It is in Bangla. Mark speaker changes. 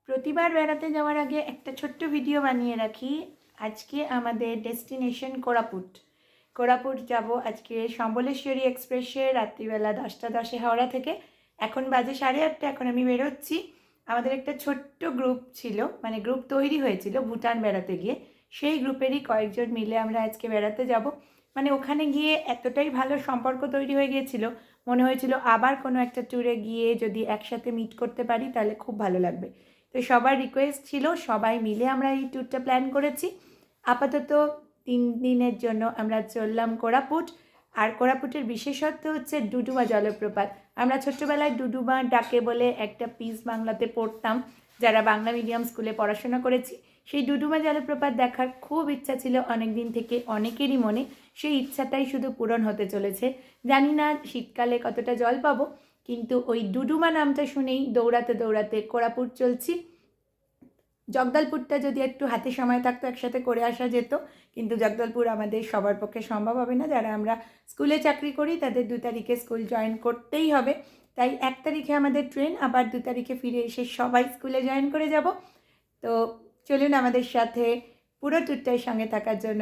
Speaker 1: প্রতিবার বেড়াতে যাওয়ার আগে একটা ছোট্ট ভিডিও বানিয়ে রাখি। আজকে আমাদের ডেস্টিনেশন কোরাপুট। কোরাপুট যাব আজকে সম্বলেশ্বরী এক্সপ্রেসে রাত্রিবেলা 10টা 10-এ হাওড়া থেকে। এখন বাজে 8:30, এখন আমি বেরোচ্ছি। আমাদের একটা ছোট্ট গ্রুপ ছিল, মানে গ্রুপ তৈরি হয়েছিল ভুটান বেড়াতে গিয়ে। সেই গ্রুপেরই কয়েকজন মিলে আমরা আজকে বেড়াতে যাব। মানে ওখানে গিয়ে এতটাই ভালো সম্পর্ক তৈরি হয়ে গিয়েছিল, মনে হয়েছিল আবার কোনো একটা ট্যুরে গিয়ে যদি একসাথে মিট করতে পারি তাহলে খুব ভালো লাগবে। তো সবার রিকোয়েস্ট ছিল, সবাই মিলে আমরা এই ট্যুরটা প্ল্যান করেছি। আপাতত 3 দিনের জন্য আমরা চললাম কোরাপুট। আর কোরাপুটের বিশেষত্ব হচ্ছে ডুডুমা জলপ্রপাত। আমরা ছোট্টবেলায় ডুডুমা ডাকে বলে একটা পিস বাংলাতে পড়তাম, যারা বাংলা মিডিয়াম স্কুলে পড়াশোনা করেছি। সেই ডুডুমা জলপ্রপাত দেখার খুব ইচ্ছা ছিল অনেক দিন থেকে, অনেকেরই মনে। সেই ইচ্ছাটাই শুধু পূরণ হতে চলেছে। জানি না শীতকালে কতটা জল পাবো, কিন্তু ওই ডুডুমা নামটা শুনেই দৌড়াতে দৌড়াতে কোরাপুট চলছি। জগদলপুরটা যদি একটু হাতে সময় থাকতো একসাথে করে আসা যেত, কিন্তু জগদলপুর আমাদের সবার পক্ষে সম্ভব হবে না। যারা আমরা স্কুলে চাকরি করি তাদের 2 তারিখে স্কুল জয়েন করতেই হবে। তাই 1 তারিখে আমাদের ট্রেন, আবার 2 তারিখে ফিরে এসে সবাই স্কুলে জয়েন করে যাব। তো চলুন আমাদের সাথে পুরো ট্যুরটার সঙ্গে থাকার জন্য